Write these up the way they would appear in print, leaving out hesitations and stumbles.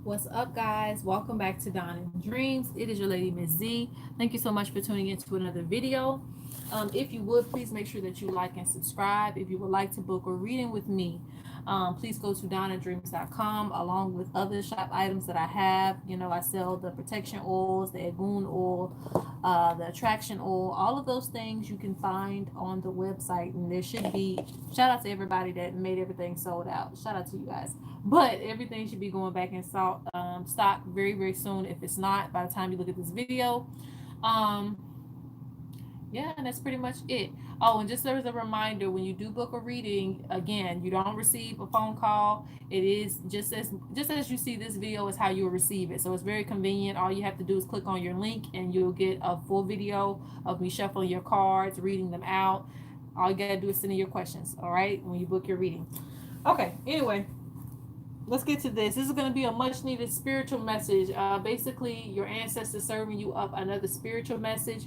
What's up, guys? Welcome back to Dawn and Dreams. It is your lady, Ms.Z. Thank you so much for tuning into another video. If you would, please make sure that you like and subscribe. If you would like to book a reading with me, please go to dawnanddreams.com along with other shop items that I have. You know, I sell the protection oils, the Agoon oil, the attraction oil, all of those things you can find on the website. And there should be, shout out to everybody that made everything sold out. Shout out to you guys. But everything should be going back in stock very, very soon. If it's not, by the time you look at this video, um, yeah, and that's pretty much it. Oh, and just as a reminder, when you do book a reading, again, you don't receive a phone call. It is just as you see this video is how you'll receive it. So it's very convenient. All you have to do is click on your link, and you'll get a full video of me shuffling your cards, reading them out. All you gotta do is send in your questions. All right, when you book your reading. Okay. Anyway, let's get to this. This is going to be a much needed spiritual message. Basically, your ancestors serving you up another spiritual message.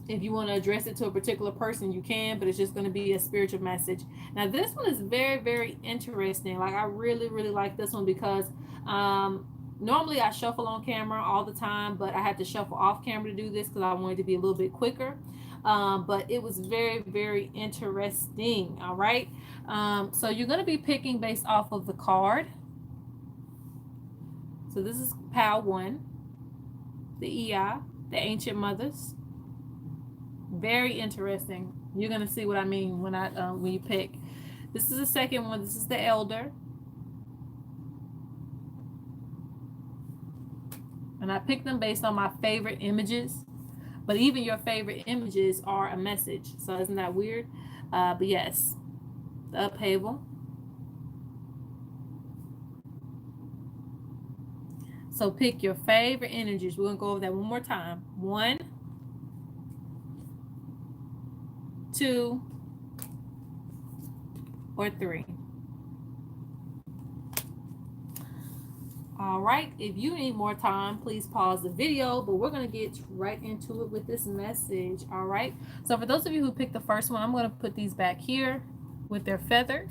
If you want to address it to a particular person, you can, but it's just going to be a spiritual message. Now, this one is very, very interesting. Like, I really, really like this one because normally I shuffle on camera all the time, but I had to shuffle off camera to do this because I wanted to be a little bit quicker. But it was very, very interesting. All right. So you're going to be picking based off of the card. So this is pile 1, the EI, the Ancient Mothers. Very interesting. You're going to see what I mean when you pick. This is the second one. This is the Elder. And I picked them based on my favorite images. But even your favorite images are a message. So isn't that weird? But yes, the upheaval. So pick your favorite energies. We're going to go over that one more time. 1, 2, or 3. All right, if you need more time, please pause the video, but we're going to get right into it with this message. All right, so for those of you who picked the first one, I'm going to put these back here with their feather.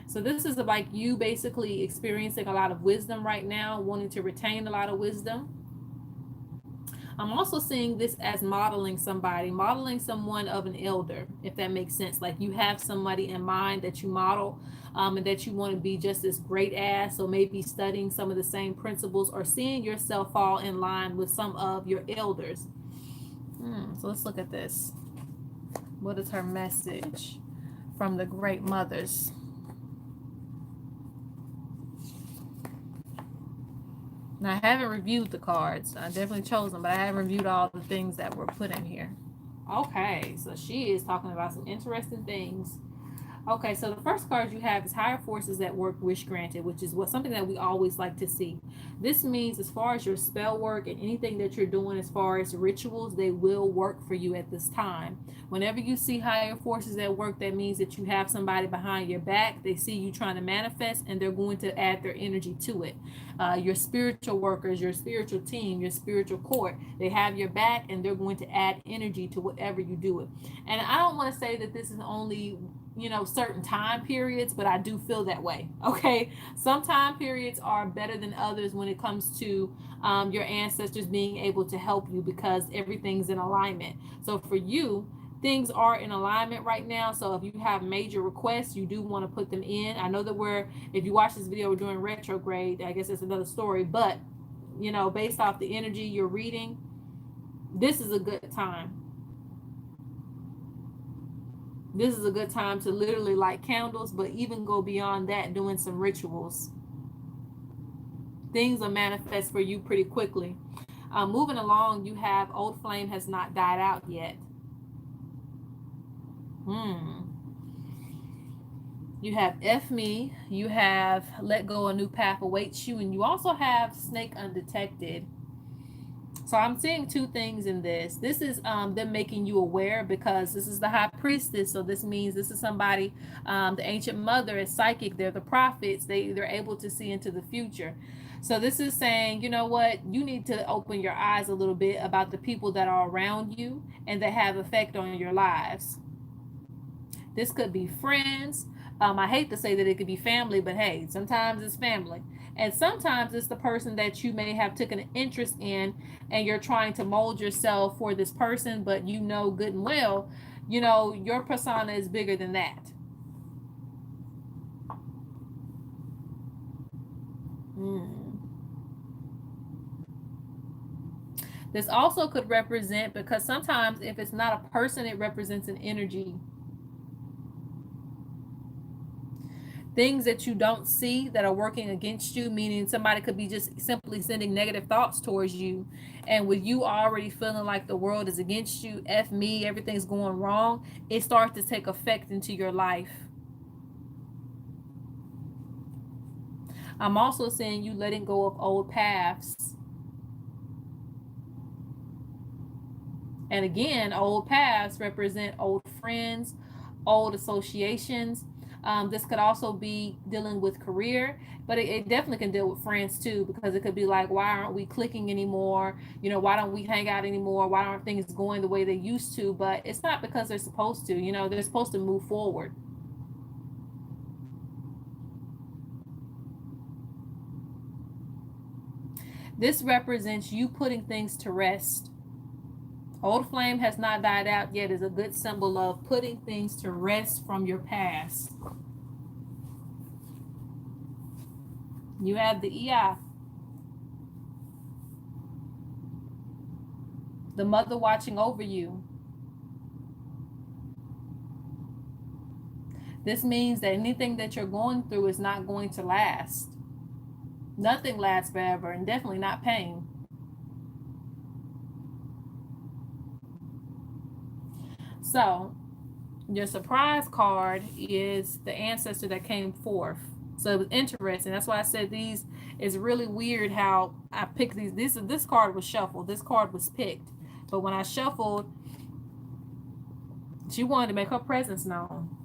So this is like you basically experiencing a lot of wisdom right now, wanting to retain a lot of wisdom. I'm also seeing this as modeling someone of an elder, if that makes sense. Like you have somebody in mind that you model, and that you want to be just as great as. So maybe studying some of the same principles or seeing yourself fall in line with some of your elders. So let's look at this. What is her message from the great mothers? Now, I haven't reviewed the cards. I definitely chose them, but I haven't reviewed all the things that were put in here. Okay, so she is talking about some interesting things. Okay, so the first card you have is higher forces at work, wish granted, which is something that we always like to see. This means as far as your spell work and anything that you're doing as far as rituals, they will work for you at this time. Whenever you see higher forces at work, that means that you have somebody behind your back. They see you trying to manifest, and they're going to add their energy to it. Your spiritual workers, your spiritual team, your spiritual court, they have your back, and they're going to add energy to whatever you do it. And I don't want to say that this is only certain time periods, but I do feel that way. Okay, some time periods are better than others when it comes to your ancestors being able to help you because everything's in alignment. So for you, things are in alignment right now. So if you have major requests, you do want to put them in. I know that if you watch this video, we're doing retrograde. I guess it's another story, but based off the energy you're reading, this is a good time. This is a good time to literally light candles, but even go beyond that, doing some rituals. Things will manifest for you pretty quickly. Moving along, you have old flame has not died out yet. You have F me. You have let go, a new path awaits you. And you also have snake undetected. So I'm seeing two things in this. This is them making you aware because this is the high priestess. So this means this is somebody, the ancient mother is psychic. They're the prophets. They're able to see into the future. So this is saying, you know what, you need to open your eyes a little bit about the people that are around you and that have effect on your lives. This could be friends. I hate to say that it could be family, but hey, sometimes it's family. And sometimes it's the person that you may have taken an interest in and you're trying to mold yourself for this person, but you know good and well, you know, your persona is bigger than that. Hmm. This also could represent, because sometimes if it's not a person, it represents an energy. Things that you don't see that are working against you, meaning somebody could be just simply sending negative thoughts towards you. And with you already feeling like the world is against you, F me, everything's going wrong, it starts to take effect into your life. I'm also seeing you letting go of old paths. And again, old paths represent old friends, old associations. This could also be dealing with career, but it definitely can deal with friends too, because it could be like, why aren't we clicking anymore? You know, why don't we hang out anymore? Why aren't things going the way they used to? But it's not because they're supposed to, you know, they're supposed to move forward. This represents you putting things to rest. Old flame has not died out yet is a good symbol of putting things to rest from your past. You have the EI, the mother watching over you. This means that anything that you're going through is not going to last. Nothing lasts forever, and definitely not pain. So, your surprise card is the ancestor that came forth. So it was interesting. That's why I said these is really weird how I picked these. This card was shuffled. This card was picked. But when I shuffled, she wanted to make her presence known.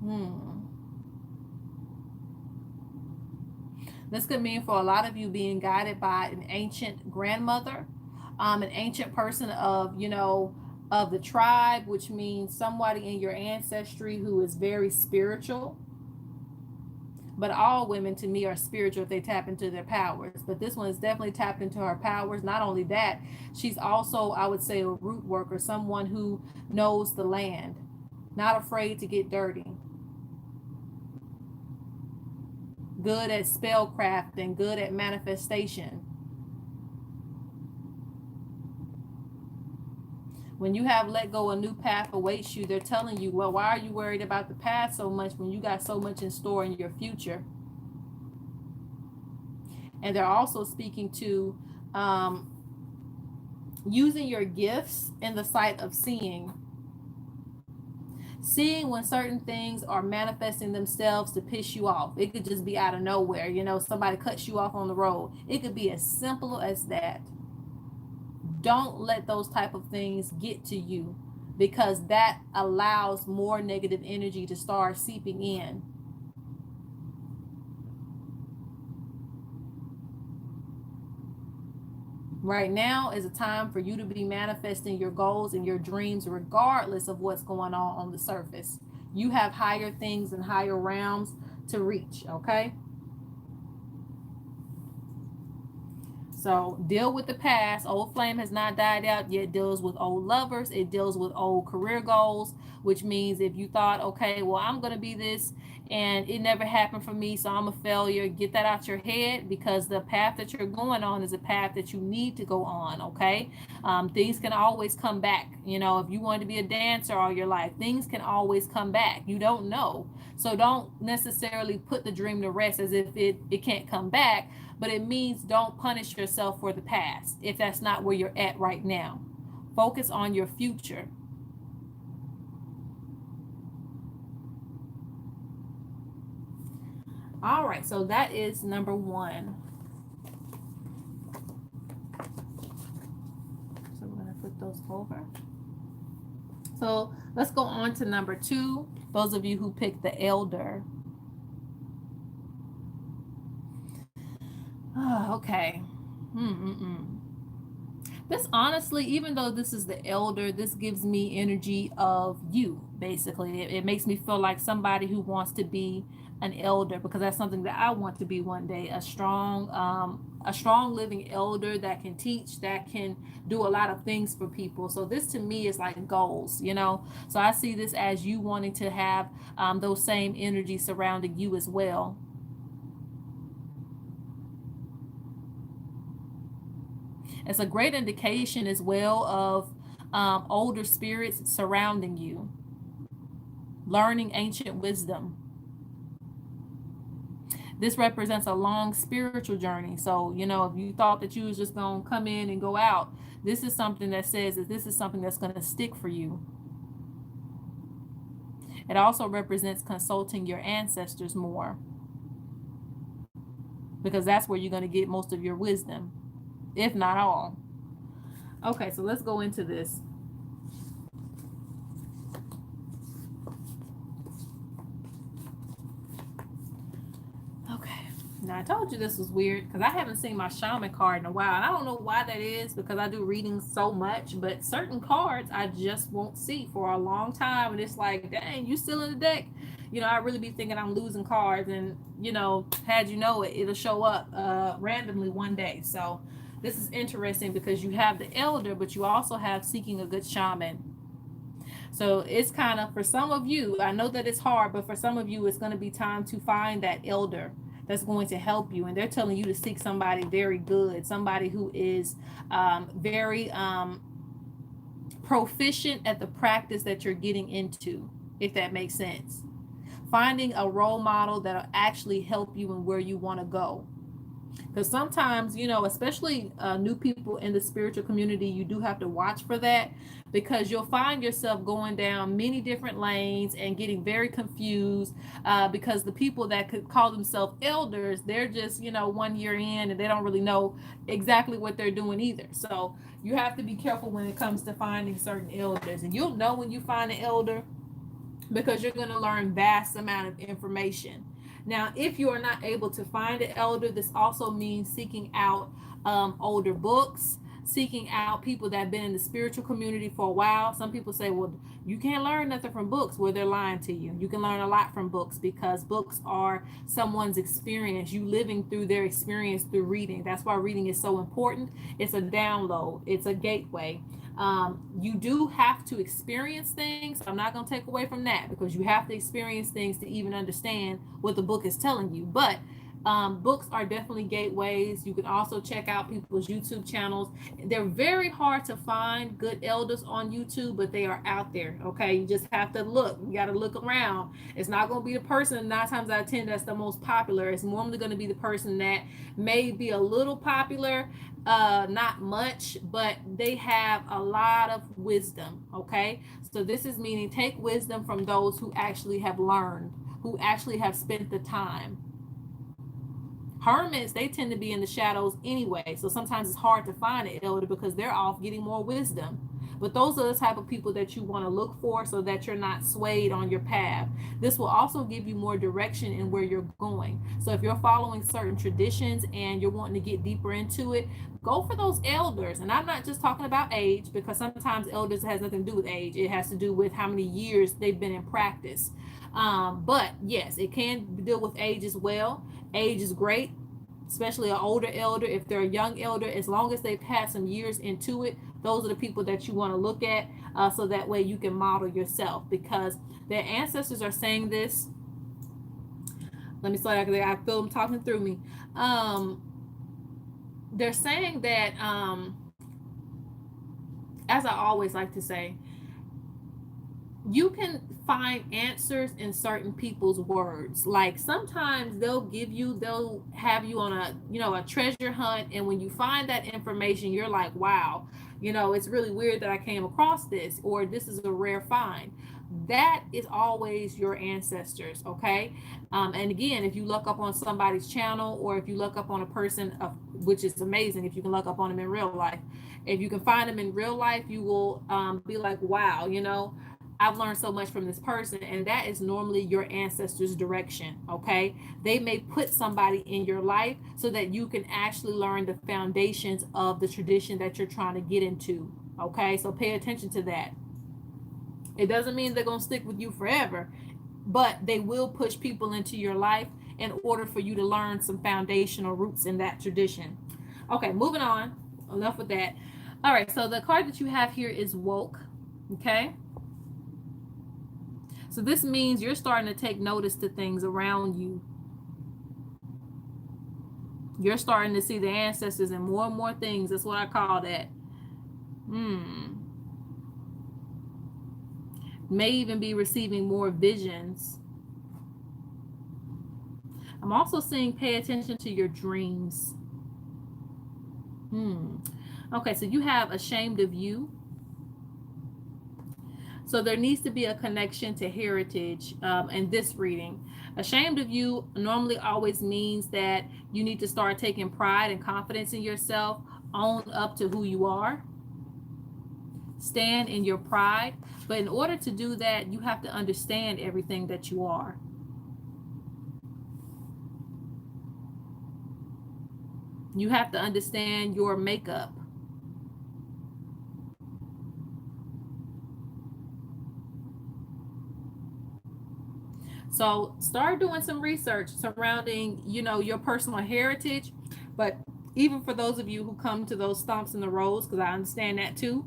Hmm. This could mean for a lot of you being guided by an ancient grandmother, an ancient person of, you know, of the tribe, which means somebody in your ancestry who is very spiritual. But all women to me are spiritual if they tap into their powers. But this one is definitely tapped into her powers. Not only that, she's also, I would say, a root worker, someone who knows the land, not afraid to get dirty, good at spellcraft and good at manifestation. When you have let go, a new path awaits you. They're telling you, well, why are you worried about the past so much when you got so much in store in your future? And they're also speaking to using your gifts in the sight of seeing. Seeing when certain things are manifesting themselves to piss you off. It could just be out of nowhere. You know, somebody cuts you off on the road. It could be as simple as that. Don't let those type of things get to you, because that allows more negative energy to start seeping in. Right now is a time for you to be manifesting your goals and your dreams regardless of what's going on the surface. You have higher things and higher realms to reach, okay? So deal with the past. Old flame has not died out yet. Deals with old lovers. It deals with old career goals, which means if you thought, okay, well, I'm going to be this and it never happened for me, so I'm a failure, get that out your head, because the path that you're going on is a path that you need to go on, okay? Things can always come back. You know, if you want to be a dancer all your life, things can always come back. You don't know. So don't necessarily put the dream to rest as if it can't come back, but it means don't punish yourself for the past if that's not where you're at right now. Focus on your future. All right, so that is number one. So we're going to put those over. So let's go on to number 2. Those of you who picked the elder. Oh, okay. Mm-mm-mm. This honestly, even though this is the elder, this gives me energy of you, basically. It makes me feel like somebody who wants to be an elder, because that's something that I want to be one day, a strong living elder that can teach, that can do a lot of things for people. So this to me is like goals, you know. So I see this as you wanting to have those same energies surrounding you as well. It's a great indication as well of older spirits surrounding you, learning ancient wisdom. This represents a long spiritual journey. So, you know, if you thought that you was just going to come in and go out, this is something that says that this is something that's going to stick for you. It also represents consulting your ancestors more, because that's where you're going to get most of your wisdom, if not all. Okay, so let's go into this. Okay. Now I told you this was weird because I haven't seen my shaman card in a while. And I don't know why that is, because I do readings so much, but certain cards I just won't see for a long time. And it's like, dang, you still in the deck? You know, I really be thinking I'm losing cards, and you know, had you know it, it'll show up randomly one day. So this is interesting because you have the elder, but you also have seeking a good shaman. So it's kind of, for some of you, I know that it's hard, but for some of you, it's going to be time to find that elder that's going to help you. And they're telling you to seek somebody very good, somebody who is very proficient at the practice that you're getting into, if that makes sense. Finding a role model that'll actually help you in where you want to go. Because sometimes, you know, especially new people in the spiritual community, you do have to watch for that, because you'll find yourself going down many different lanes and getting very confused, because the people that could call themselves elders, they're just, you know, 1 year in and they don't really know exactly what they're doing either. So you have to be careful when it comes to finding certain elders, and you'll know when you find an elder because you're going to learn vast amount of information. Now, if you are not able to find an elder, this also means seeking out older books, seeking out people that have been in the spiritual community for a while. Some people say, well, you can't learn nothing from books. Well, they're lying to you. You can learn a lot from books, because books are someone's experience, you living through their experience through reading. That's why reading is so important. It's a download, it's a gateway. You do have to experience things. I'm not going to take away from that, because you have to experience things to even understand what the book is telling you. But books are definitely gateways. You can also check out people's YouTube channels. They're very hard to find good elders on YouTube, but they are out there. Okay, you just have to look. You got to look around. It's not going to be the person 9 times out of 10 that's the most popular. It's normally going to be the person that may be a little popular, not much, but they have a lot of wisdom. Okay, so this is meaning take wisdom from those who actually have learned, who actually have spent the time. Hermits, they tend to be in the shadows anyway, so sometimes it's hard to find an elder because they're off getting more wisdom. But those are the type of people that you want to look for, so that you're not swayed on your path. This will also give you more direction in where you're going. So if you're following certain traditions and you're wanting to get deeper into it, go for those elders. And I'm not just talking about age, because sometimes elders has nothing to do with age. It has to do with how many years they've been in practice. But yes, it can deal with age as well. Age is great, especially an older elder. If they're a young elder, as long as they've had some years into it, those are the people that you want to look at, so that way you can model yourself, because their ancestors are saying this. Let me start, I feel them talking through me. They're saying that, as I always like to say, you can find answers in certain people's words. Like sometimes they'll have you on a treasure hunt, and when you find that information, you're like, wow, it's really weird that I came across this, or this is a rare find. that is always your ancestors, okay? And again, if you look up on somebody's channel, or if you look up on a person, which is amazing if you can look up on them in real life, if you can find them in real life, you will be like, wow, I've learned so much from this person. And that is normally your ancestors' direction, okay? They may put somebody in your life so that you can actually learn the foundations of the tradition that you're trying to get into, okay? So pay attention to that. It doesn't mean they're going to stick with you forever, but they will push people into your life in order for you to learn some foundational roots in that tradition. Okay, moving on. Enough with that. All right, so the card that you have here is woke. Okay. So this means you're starting to take notice to things around you. You're starting to see the ancestors in more and more things. That's what I call that. May even be receiving more visions. I'm also seeing pay attention to your dreams. Okay, so you have ashamed of you. So there needs to be a connection to heritage in this reading. Ashamed of you normally always means that you need to start taking pride and confidence in yourself, own up to who you are, stand in your pride. But in order to do that, you have to understand everything that you are. You have to understand your makeup. So start doing some research surrounding, your personal heritage. But even for those of you who come to those stomps in the roads, because I understand that too,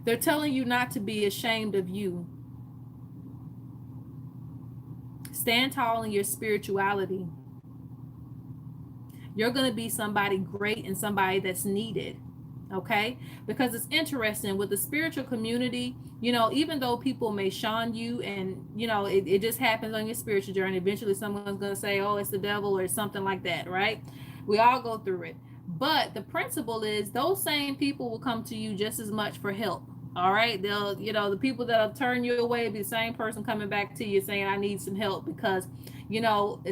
they're telling you not to be ashamed of you. Stand tall in your spirituality. You're going to be somebody great and somebody that's needed. Okay, because it's interesting with the spiritual community, even though people may shun you, and it just happens on your spiritual journey. Eventually someone's going to say, oh, it's the devil or something like that, right? We all go through it. But the principle is those same people will come to you just as much for help. All right, they'll, the people that'll turn you away be the same person coming back to you saying, I need some help, because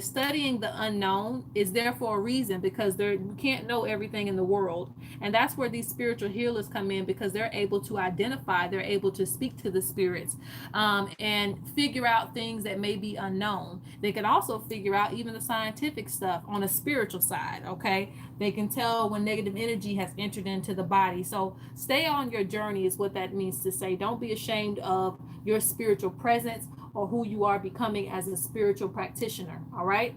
studying the unknown is there for a reason, because you can't know everything in the world. And that's where these spiritual healers come in, because they're able to identify, they're able to speak to the spirits, and figure out things that may be unknown. They can also figure out even the scientific stuff on a spiritual side. Okay, they can tell when negative energy has entered into the body. So stay on your journey is what that means to say. Don't be ashamed of your spiritual presence or who you are becoming as a spiritual practitioner. All right.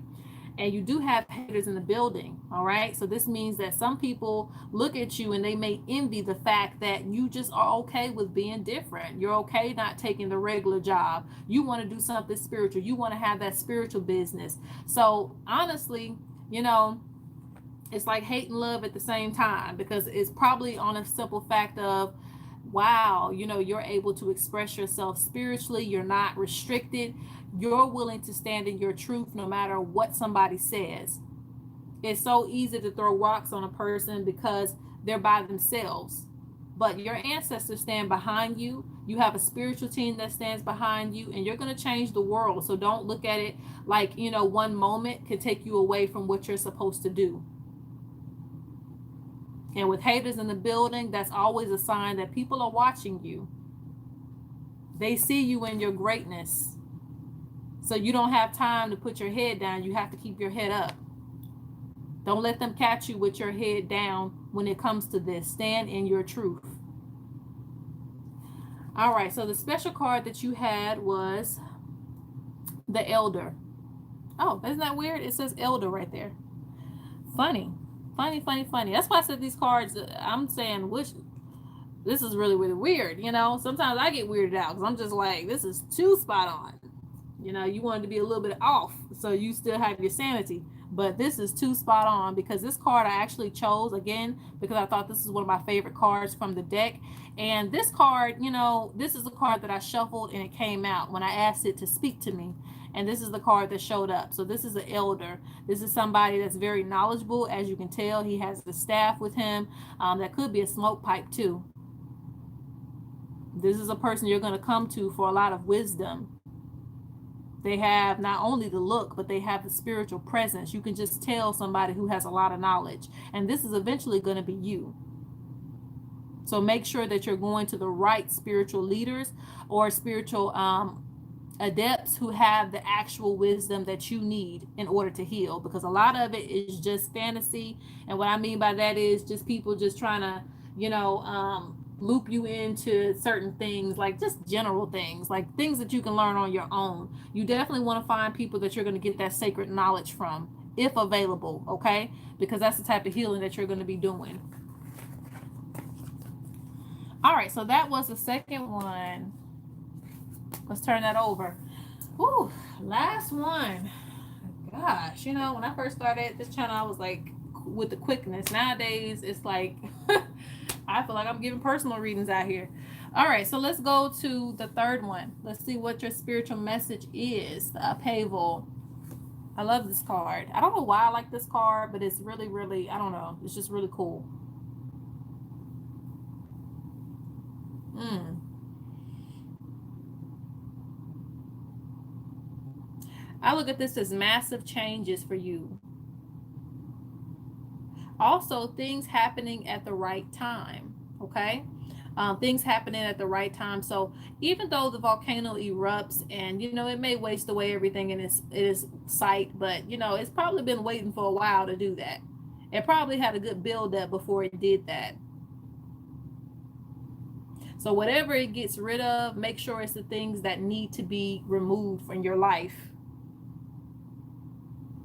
And you do have haters in the building. All right. So this means that some people look at you and they may envy the fact that you just are okay with being different. You're okay not taking the regular job. You want to do something spiritual. You want to have that spiritual business. So honestly, it's like hate and love at the same time, because it's probably on a simple fact of, wow, you're able to express yourself spiritually. You're not restricted. You're willing to stand in your truth no matter what somebody says. It's so easy to throw rocks on a person because they're by themselves. But your ancestors stand behind you. You have a spiritual team that stands behind you, and you're going to change the world. So don't look at it like, one moment could take you away from what you're supposed to do. And with haters in the building, that's always a sign that people are watching you. They see you in your greatness. So you don't have time to put your head down. You have to keep your head up. Don't let them catch you with your head down when it comes to this. Stand in your truth. All right, so the special card that you had was the Elder. Oh, isn't that weird? It says Elder right there. Funny. That's why I said these cards, I'm saying, this is really, really weird. Sometimes I get weirded out because I'm just like, this is too spot on. You wanted to be a little bit off so you still have your sanity. But this is too spot on, because this card I actually chose, again, because I thought this is one of my favorite cards from the deck. And this card, this is a card that I shuffled and it came out when I asked it to speak to me. And this is the card that showed up. So this is an elder. This is somebody that's very knowledgeable. As you can tell, he has the staff with him. That could be a smoke pipe too. This is a person you're going to come to for a lot of wisdom. They have not only the look, but they have the spiritual presence. You can just tell somebody who has a lot of knowledge. And this is eventually going to be you. So make sure that you're going to the right spiritual leaders or spiritual adepts who have the actual wisdom that you need in order to heal, because a lot of it is just fantasy. And what I mean by that is just people just trying to, loop you into certain things, like just general things, like things that you can learn on your own. You definitely want to find people that you're going to get that sacred knowledge from, if available, okay? Because that's the type of healing that you're going to be doing. All right, so that was the second one. Let's turn that over. Whew, last one. Gosh, when I first started this channel, I was like, with the quickness. Nowadays, it's like, I feel like I'm giving personal readings out here. All right, so let's go to the third one. Let's see what your spiritual message is. The Pavel. I love this card. I don't know why I like this card, but it's really, really, I don't know. It's just really cool. I look at this as massive changes for you. Also, things happening at the right time, okay? Things happening at the right time. So even though the volcano erupts and, it may waste away everything in its sight, but, it's probably been waiting for a while to do that. It probably had a good build up before it did that. So whatever it gets rid of, make sure it's the things that need to be removed from your life.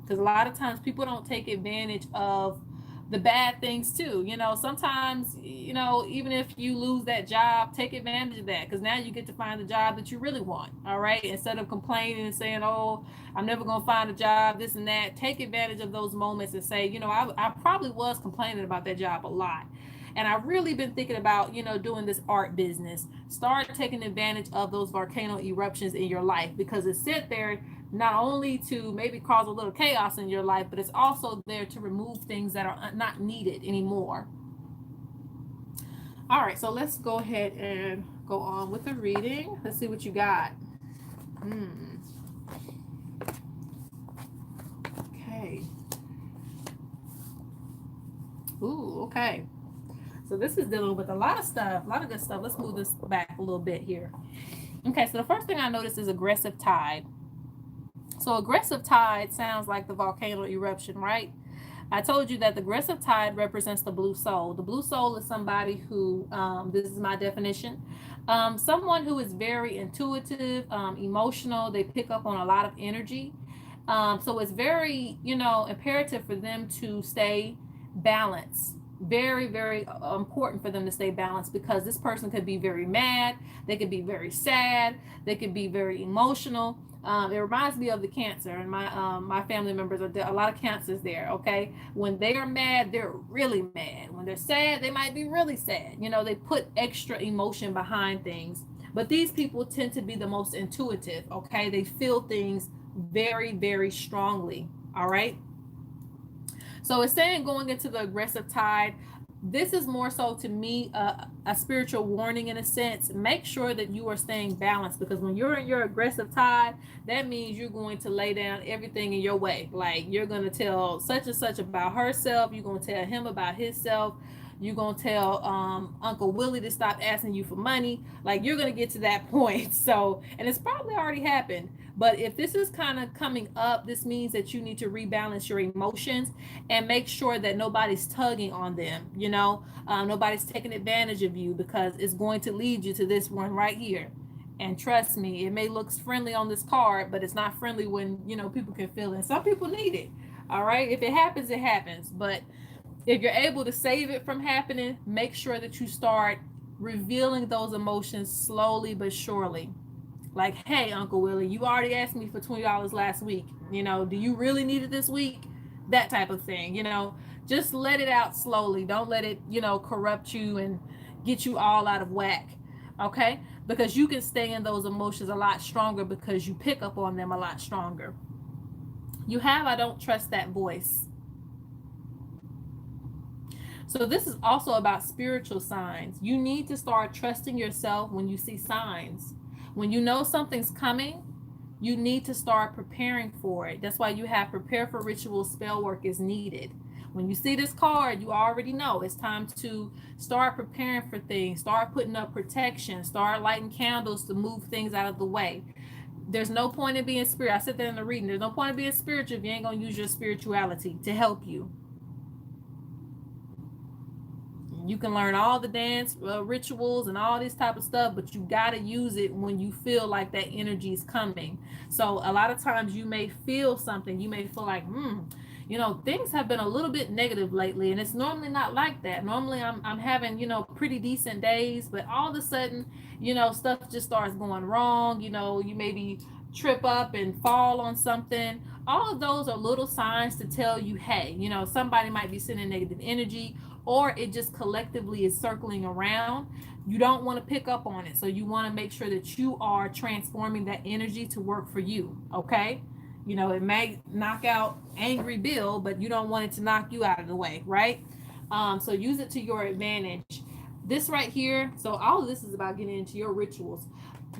Because a lot of times people don't take advantage of the bad things too. Sometimes, even if you lose that job, take advantage of that, because now you get to find the job that you really want. All right. Instead of complaining and saying, oh, I'm never going to find a job, this and that, take advantage of those moments and say, I probably was complaining about that job a lot. And I've really been thinking about, doing this art business. Start taking advantage of those volcano eruptions in your life, because it's sit there not only to maybe cause a little chaos in your life, but it's also there to remove things that are not needed anymore. All right, so let's go ahead and go on with the reading. Let's see what you got. Okay. Ooh, okay. So this is dealing with a lot of stuff, a lot of good stuff. Let's move this back a little bit here. Okay, so the first thing I noticed is aggressive tide. So aggressive tide sounds like the volcano eruption, right? I told you that the aggressive tide represents the blue soul. The blue soul is somebody who, this is my definition, someone who is very intuitive, emotional. They pick up on a lot of energy. So it's very, imperative for them to stay balanced. Very, very important for them to stay balanced, because this person could be very mad. They could be very sad. They could be very emotional. It reminds me of the Cancer, and my family members are there. A lot of Cancers there. Okay, when they are mad, they're really mad. When they're sad, they might be really sad. They put extra emotion behind things. But these people tend to be the most intuitive. Okay, they feel things very, very strongly. All right. So it's saying going into the aggressive tide, this is more so to me a spiritual warning in a sense. Make sure that you are staying balanced, because when you're in your aggressive tide, that means you're going to lay down everything in your way. Like, you're going to tell such and such about herself. You're going to tell him about himself. You're going to tell Uncle Willie to stop asking you for money. Like, you're going to get to that point. So, and it's probably already happened. But if this is kind of coming up, this means that you need to rebalance your emotions and make sure that nobody's tugging on them. Nobody's taking advantage of you, because it's going to lead you to this one right here. And trust me, it may look friendly on this card, but it's not friendly when, people can feel it. Some people need it. All right. If it happens, it happens. But if you're able to save it from happening, make sure that you start revealing those emotions slowly but surely. Like, hey, Uncle Willie, you already asked me for $20 last week. Do you really need it this week? That type of thing. Just let it out slowly. Don't let it, corrupt you and get you all out of whack. Okay? Because you can stay in those emotions a lot stronger, because you pick up on them a lot stronger. You have, I don't trust that voice. So this is also about spiritual signs. You need to start trusting yourself when you see signs. When you know something's coming, you need to start preparing for it. That's why you have prepare for ritual spell work is needed. When you see this card, you already know it's time to start preparing for things, start putting up protection, start lighting candles to move things out of the way. There's no point in being spirit. I said that in the reading. There's no point in being spiritual if you ain't gonna use your spirituality to help you. You can learn all the dance rituals and all this type of stuff, but you got to use it when you feel like that energy is coming. So a lot of times you may feel something. You may feel like, things have been a little bit negative lately, and it's normally not like that. Normally I'm having, pretty decent days, but all of a sudden, stuff just starts going wrong. You maybe trip up and fall on something. All of those are little signs to tell you, hey, somebody might be sending negative energy, or it just collectively is circling around. You don't want to pick up on it. So you want to make sure that you are transforming that energy to work for you. Okay. It may knock out Angry Bill, but you don't want it to knock you out of the way, right? So use it to your advantage. This right here, so all of this is about getting into your rituals.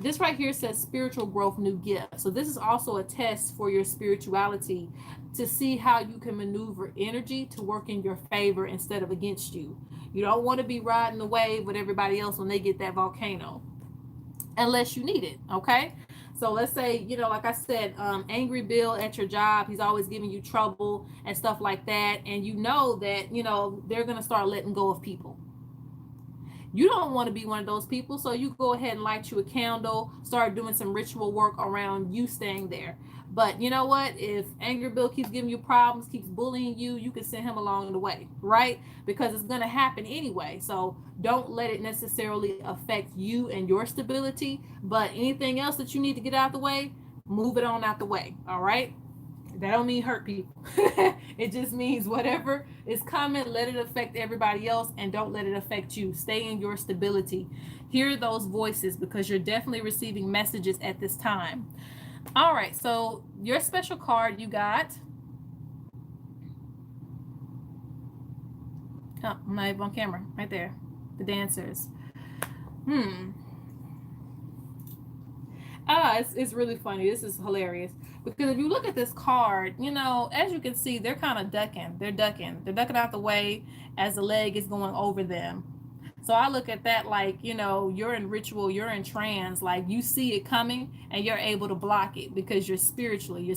This right here says spiritual growth, new gift. So this is also a test for your spirituality to see how you can maneuver energy to work in your favor instead of against you. You don't want to be riding the wave with everybody else when they get that volcano, unless you need it, okay? So let's say, like I said, Angry Bill at your job, he's always giving you trouble and stuff like that. And you know that, they're going to start letting go of people. You don't want to be one of those people, so you go ahead and light you a candle, start doing some ritual work around you staying there. But you know what? If Angry Bill keeps giving you problems, keeps bullying you, you can send him along the way, right? Because it's going to happen anyway. So don't let it necessarily affect you and your stability. But anything else that you need to get out the way, move it on out the way, all right? That don't mean hurt people. It just means whatever is coming, let it affect everybody else and don't let it affect you. Stay in your stability. Hear those voices because you're definitely receiving messages at this time. All right, so your special card you got. Oh, I'm not even on camera. Right there. The dancers. It's really funny. This is hilarious. Because if you look at this card, as you can see, they're kind of ducking. They're ducking out the way as the leg is going over them. So I look at that like, you're in ritual, you're in trance, like you see it coming and you're able to block it because you're spiritually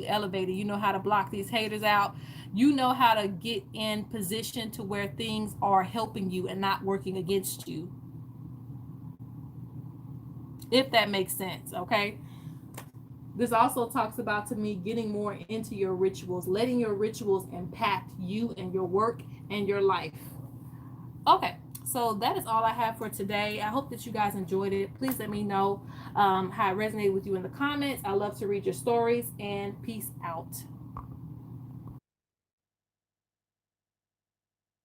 elevated. You know how to block these haters out. You know how to get in position to where things are helping you and not working against you. If that makes sense, okay? This also talks about, to me, getting more into your rituals, letting your rituals impact you and your work and your life. Okay, so that is all I have for today. I hope that you guys enjoyed it. Please let me know how it resonated with you in the comments. I love to read your stories, and peace out.